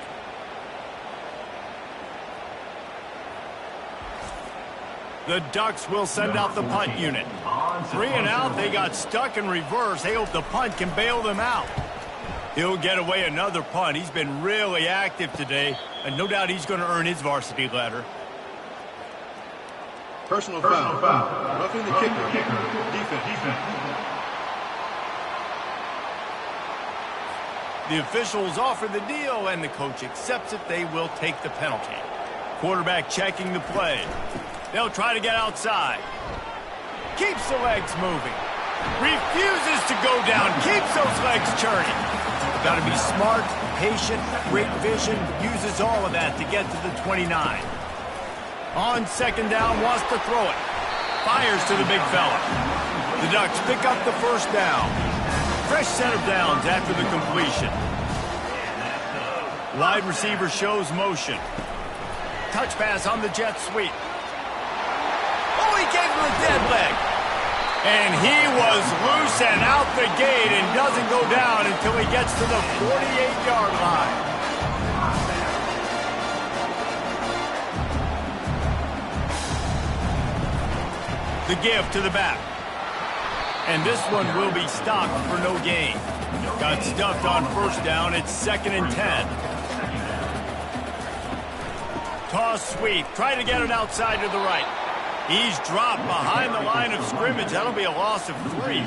The Ducks will send out the punt unit. 3-and-out, they got stuck in reverse. They hope the punt can bail them out. He'll get away another punt. He's been really active today, and no doubt he's going to earn his varsity letter. Personal foul. Roughing the kicker. Defense. The officials offer the deal, and the coach accepts it. They will take the penalty. Quarterback checking the play. They'll try to get outside. Keeps the legs moving. Refuses to go down. Keeps those legs churning. Got to be smart, patient, great vision. Uses all of that to get to the 29. On 2nd down, wants to throw it. Fires to the big fella. The Ducks pick up the first down. Fresh set of downs after the completion. Wide receiver shows motion. Touch pass on the jet sweep. Oh, he gave him a dead leg. And he was loose and out the gate and doesn't go down until he gets to the 48-yard line. The give to the back. And this one will be stopped for no gain. Got stuffed on first down. It's 2nd and 10. Toss sweep. Try to get it outside to the right. He's dropped behind the line of scrimmage. That'll be a loss of 3.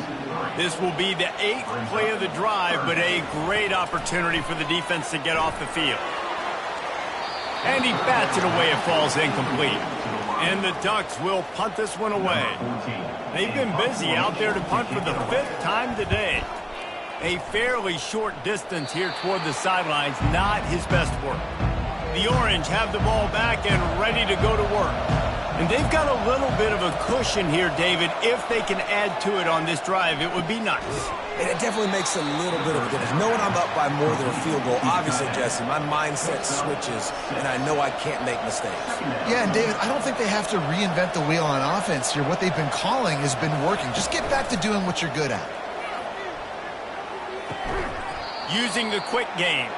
This will be the 8th play of the drive, but a great opportunity for the defense to get off the field. And he bats it away. It falls incomplete. And the Ducks will punt this one away. They've been busy out there to punt for the 5th time today. A fairly short distance here toward the sidelines, not his best work. The Orange have the ball back and ready to go to work. And they've got a little bit of a cushion here, David. If they can add to it on this drive, it would be nice. And it definitely makes a little bit of a difference. Knowing I'm up by more than a field goal, obviously, Jesse, my mindset switches, and I know I can't make mistakes. Yeah, and David, I don't think they have to reinvent the wheel on offense here. What they've been calling has been working. Just get back to doing what you're good at. Using the quick game.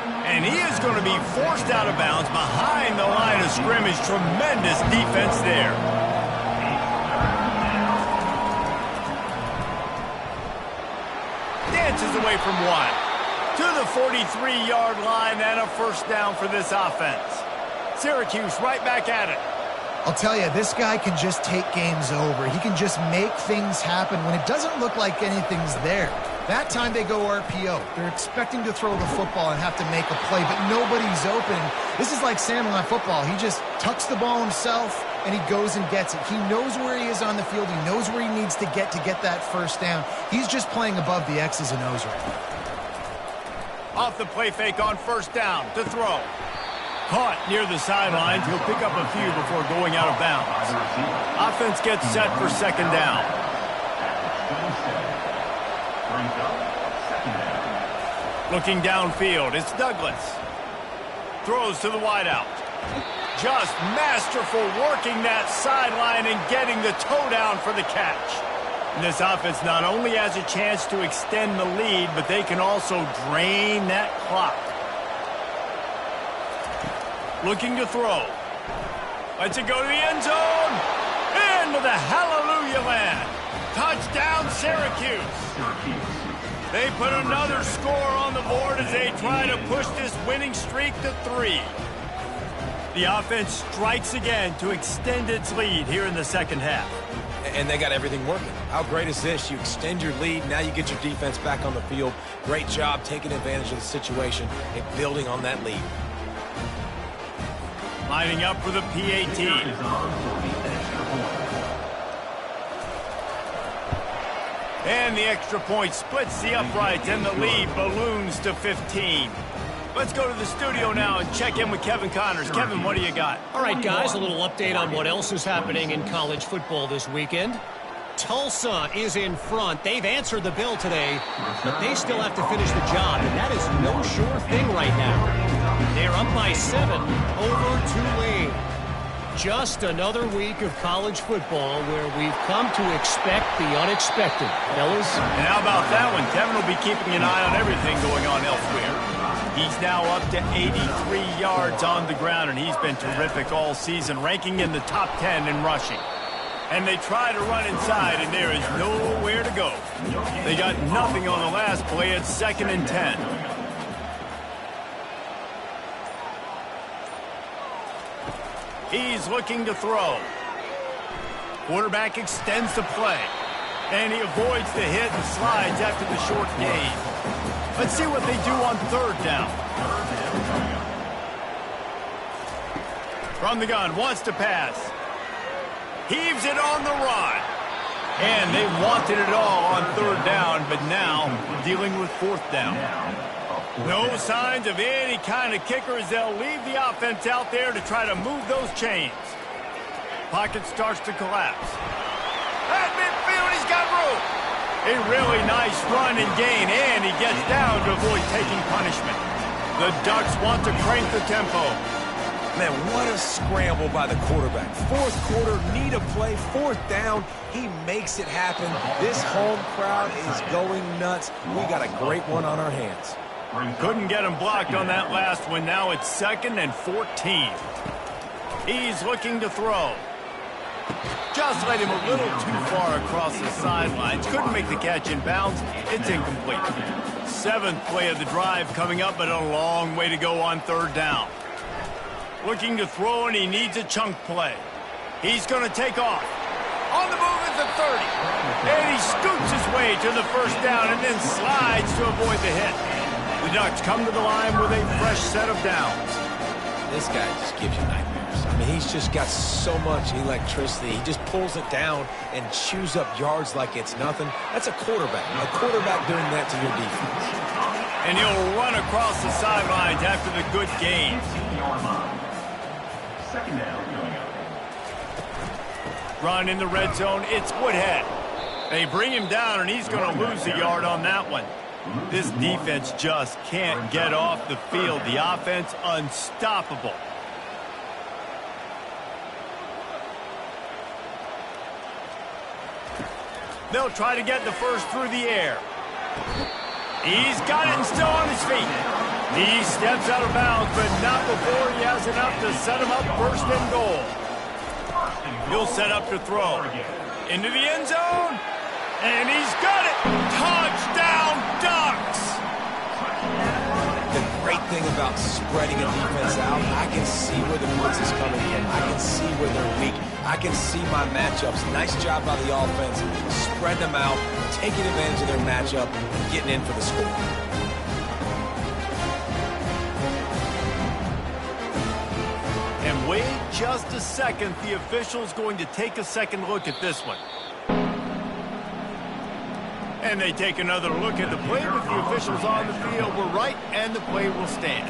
And he is going to be forced out of bounds behind the line of scrimmage. Tremendous defense there. Dances away from one. To the 43-yard line and a first down for this offense. Syracuse right back at it. I'll tell you, this guy can just take games over. He can just make things happen when it doesn't look like anything's there. That time they go RPO. They're expecting to throw the football and have to make a play, but nobody's open. This is like Sandlot football. He just tucks the ball himself, and he goes and gets it. He knows where he is on the field. He knows where he needs to get that first down. He's just playing above the X's and O's right now. Off the play fake on first down to throw. Caught near the sidelines. He'll pick up a few before going out of bounds. Offense gets set for second down. Looking downfield, it's Douglas. Throws to the wideout. Just masterful working that sideline and getting the toe down for the catch. And this offense not only has a chance to extend the lead, but they can also drain that clock. Looking to throw. Lets it go to the end zone. Into the hallelujah land. Touchdown, Syracuse. They put another score on the board as they try to push this winning streak to 3. The offense strikes again to extend its lead here in the second half. And they got everything working. How great is this? You extend your lead, now you get your defense back on the field. Great job taking advantage of the situation and building on that lead. Lining up for the PAT. And the extra point splits the uprights, and the lead balloons to 15. Let's go to the studio now and check in with Kevin Connors. Kevin, what do you got? All right, guys, a little update on what else is happening in college football this weekend. Tulsa is in front. They've answered the bell today, but they still have to finish the job, and that is no sure thing right now. They're up by 7 over Tulane. Just another week of college football where we've come to expect the unexpected. Fellas? And how about that one? Kevin will be keeping an eye on everything going on elsewhere. He's now up to 83 yards on the ground, and he's been terrific all season, ranking in the top 10 in rushing. And they try to run inside, and there is nowhere to go. They got nothing on the last play. It's 2nd and 10. He's looking to throw. Quarterback extends the play. And he avoids the hit and slides after the short gain. Let's see what they do on 3rd down. From the gun, wants to pass. Heaves it on the run. And they wanted it all on 3rd down, but now dealing with 4th down. No signs of any kind of kickers. They'll leave the offense out there to try to move those chains. Pocket starts to collapse. At midfield, he's got room. A really nice run and gain, and he gets down to avoid taking punishment. The Ducks want to crank the tempo. Man, what a scramble by the quarterback. 4th quarter, need a play, 4th down. He makes it happen. This home crowd is going nuts. We got a great one on our hands. Couldn't get him blocked on that last one. Now it's 2nd and 14. He's looking to throw. Just let him a little too far across the sidelines. Couldn't make the catch in bounds. It's incomplete. 7th play of the drive coming up, but a long way to go on 3rd down. Looking to throw, and he needs a chunk play. He's going to take off. On the move at the 30. And he scoots his way to the first down and then slides to avoid the hit. The Ducks come to the line with a fresh set of downs. This guy just gives you nightmares. I mean, he's just got so much electricity. He just pulls it down and chews up yards like it's nothing. That's a quarterback. A quarterback doing that to your defense. And he'll run across the sidelines after the good gain. Second down. Run in the red zone. It's Woodhead. They bring him down, and he's going to lose a yard on that one. This defense just can't get off the field. The offense unstoppable. They'll try to get the first through the air. He's got it and still on his feet. He steps out of bounds, but not before he has enough to set him up first and goal. He'll set up to throw. Into the end zone. And he's got it. Touchdown, Ducks. The great thing about spreading a defense out, I can see where the blitz is coming from. I can see where they're weak. I can see my matchups. Nice job by the offense. Spread them out, taking advantage of their matchup, and getting in for the score. And wait just a second. The official's going to take a second look at this one. And they take another look at the play with the officials on the field. We're right, and the play will stand.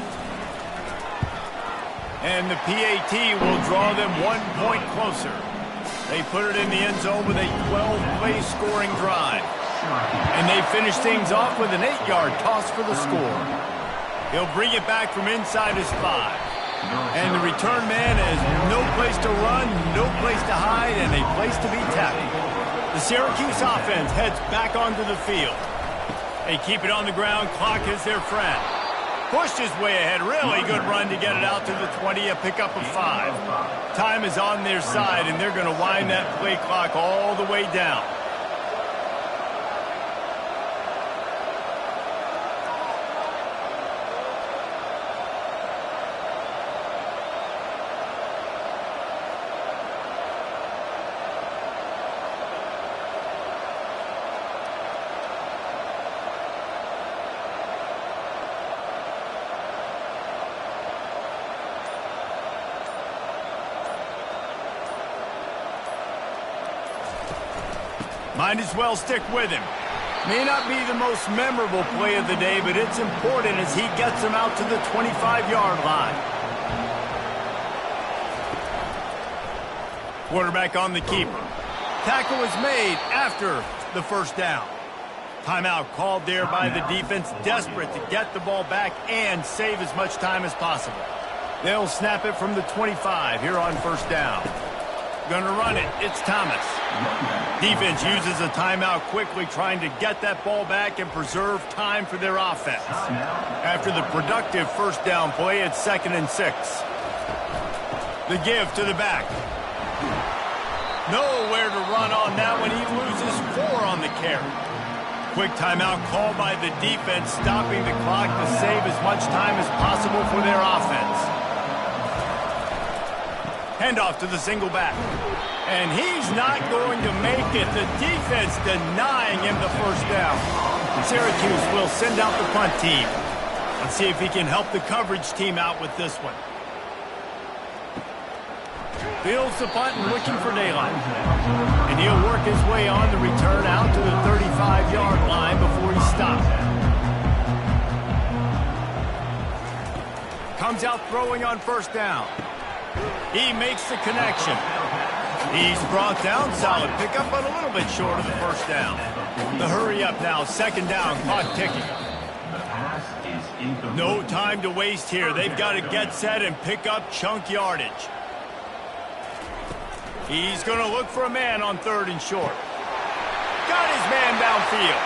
And the PAT will draw them 1 point closer. They put it in the end zone with a 12-play scoring drive. And they finish things off with an 8-yard toss for the score. He'll bring it back from inside his 5. And the return man has no place to run, no place to hide, and a place to be tackled. The Syracuse offense heads back onto the field. They keep it on the ground. Clock is their friend. Pushed his way ahead. Really good run to get it out to the 20, a pickup of 5. Time is on their side, and they're going to wind that play clock all the way down. Might as well stick with him. May not be the most memorable play of the day, but it's important as he gets them out to the 25-yard line. Quarterback on the keeper. Tackle is made after the first down. Timeout called there by the defense, desperate to get the ball back and save as much time as possible. They'll snap it from the 25 here on first down. Gonna run it. It's Thomas. Defense uses a timeout quickly, trying to get that ball back and preserve time for their offense. After the productive first down play, it's 2nd and 6. The give to the back. Nowhere to run on that one. He loses 4 on the carry. Quick timeout called by the defense, stopping the clock to save as much time as possible for their offense. Handoff to the single back. And he's not going to make it. The defense denying him the first down. Syracuse will send out the punt team. Let's see if he can help the coverage team out with this one. Fields the punt and looking for daylight. And he'll work his way on the return out to the 35-yard line before he stops. Comes out throwing on first down. He makes the connection. He's brought down. Solid pickup, but a little bit short of the first down. The hurry up now. 2nd down. Clock ticking. No time to waste here. They've got to get set and pick up chunk yardage. He's going to look for a man on 3rd and short. Got his man downfield.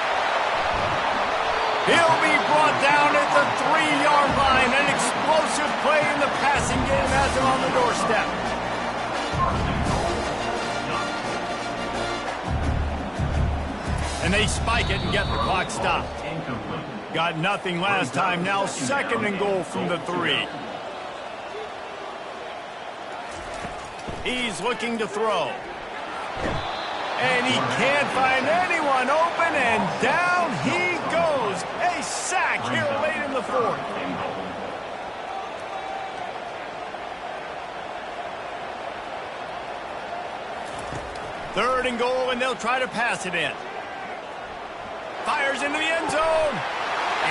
He'll be brought down at the 3-yard line. An explosive play in the passing game has him on the doorstep. And they spike it and get the clock stopped. Got nothing last time. Now 2nd and goal from the 3. He's looking to throw. And he can't find anyone open, and down he goes. A sack here late in the 4th. 3rd and goal, and they'll try to pass it in. Fires into the end zone.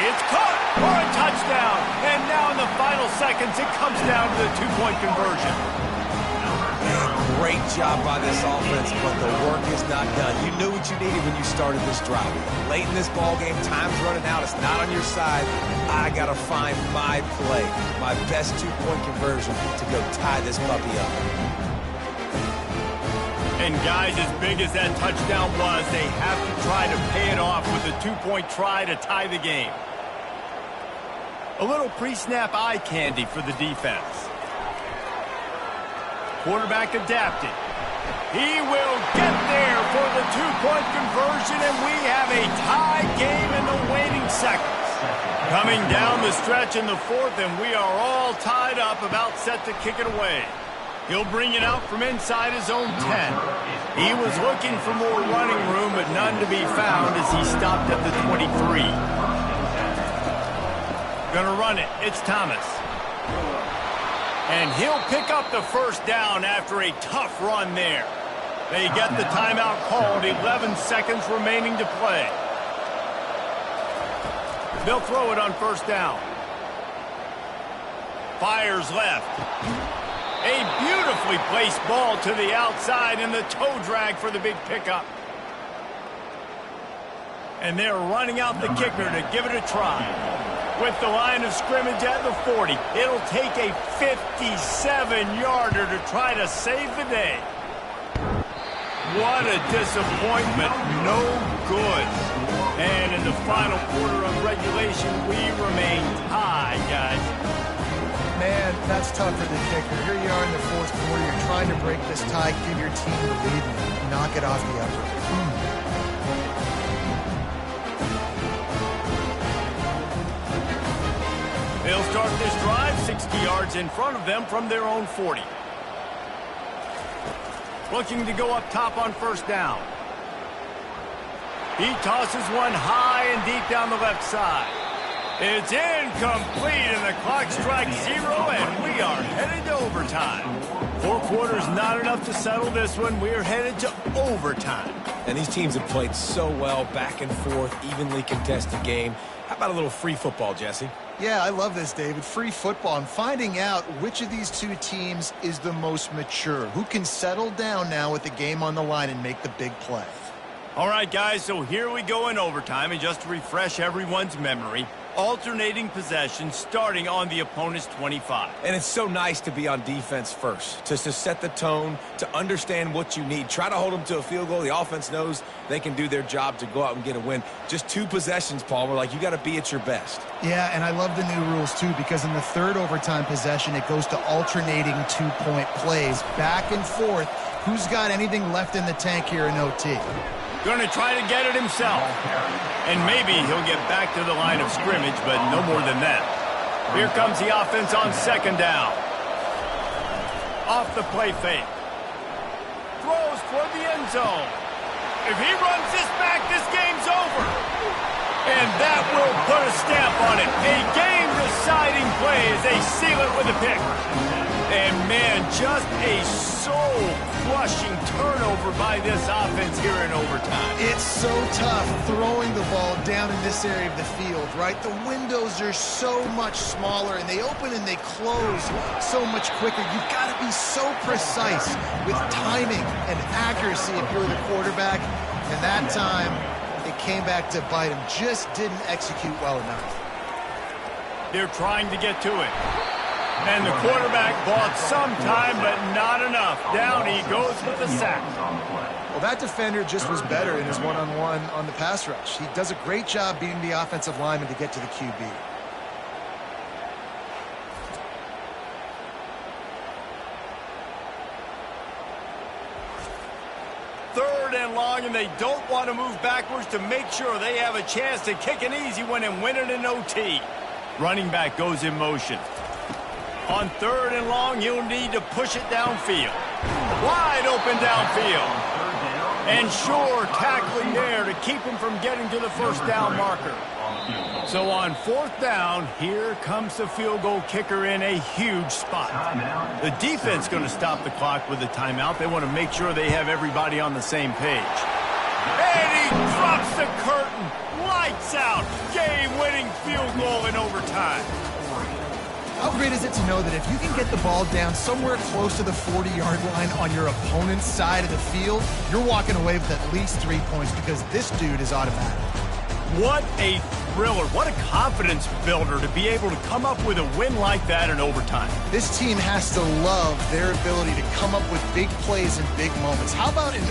It's caught for a touchdown. And now in the final seconds, it comes down to the 2-point conversion. Great job by this offense, but the work is not done. You knew what you needed when you started this drive. Late in this ball game, time's running out. It's not on your side. I got to find my play, my best 2-point conversion to go tie this puppy up. And guys, as big as that touchdown was, they have to try to pay it off with a 2-point try to tie the game. A little pre-snap eye candy for the defense. Quarterback adapted. He will get there for the 2-point conversion, and we have a tie game in the waning seconds. Coming down the stretch in the 4th, and we are all tied up, about set to kick it away. He'll bring it out from inside his own 10. He was looking for more running room, but none to be found as he stopped at the 23. Gonna run it. It's Thomas. And he'll pick up the 1st down after a tough run there. They get the timeout called, 11 seconds remaining to play. They'll throw it on 1st down. Fires left. A beautifully placed ball to the outside, and the toe drag for the big pickup. And they're running out the kicker to give it a try. With the line of scrimmage at the 40, it'll take a 57-yarder to try to save the day. What a disappointment. No good. And in the final quarter of regulation, we remain tied, guys. Man, that's tough for the kicker. Here you are in the 4th quarter. You're trying to break this tie, give your team the lead, and knock it off the upper. They'll start this drive 60 yards in front of them from their own 40. Looking to go up top on 1st down. He tosses one high and deep down the left side. It's incomplete, and the clock strikes 0, and we are headed to overtime. 4 quarters not enough to settle this one. We're headed to overtime. And these teams have played so well, back and forth, evenly contested game. How about a little free football, Jesse? Yeah, I love this, David. Free football. I'm finding out which of these 2 teams is the most mature. Who can settle down now with the game on the line and make the big play. All right, guys, so here we go in overtime. And just to refresh everyone's memory, alternating possession starting on the opponent's 25. And it's so nice to be on defense first, just to set the tone, to understand what you need. Try to hold them to a field goal. The offense knows they can do their job to go out and get a win. Just 2 possessions, Paul. We're like, you got to be at your best. Yeah, and I love the new rules, too, because in the 3rd overtime possession, it goes to alternating 2-point plays, back and forth. Who's got anything left in the tank here in OT? Going to try to get it himself. And maybe he'll get back to the line of scrimmage, but no more than that. Here comes the offense on 2nd down. Off the play fake. Throws toward the end zone. If he runs this back, this game's over. And that will put a stamp on it. A game-deciding play as they seal it with a pick. And, man, just a soul-crushing turnover by this offense here in overtime. It's so tough throwing the ball down in this area of the field, right? The windows are so much smaller, and they open and they close so much quicker. You've got to be so precise with timing and accuracy if you're the quarterback. And that time, it came back to bite him. Just didn't execute well enough. They're trying to get to it. And the quarterback bought some time, but not enough. Down he goes with the sack. Well, that defender just was better in his one-on-one on the pass rush. He does a great job beating the offensive lineman to get to the QB. Third and long, and they don't want to move backwards to make sure they have a chance to kick an easy one and win it in OT. Running back goes in motion. On 3rd and long, he'll need to push it downfield. Wide open downfield. And sure, tackling there to keep him from getting to the first down marker. So on 4th down, here comes the field goal kicker in a huge spot. The defense going to stop the clock with a timeout. They want to make sure they have everybody on the same page. And he drops the curtain. Lights out. Game-winning field goal in overtime. How great is it to know that if you can get the ball down somewhere close to the 40-yard line on your opponent's side of the field, you're walking away with at least 3 points because this dude is automatic. What a thriller. What a confidence builder to be able to come up with a win like that in overtime. This team has to love their ability to come up with big plays in big moments. How about an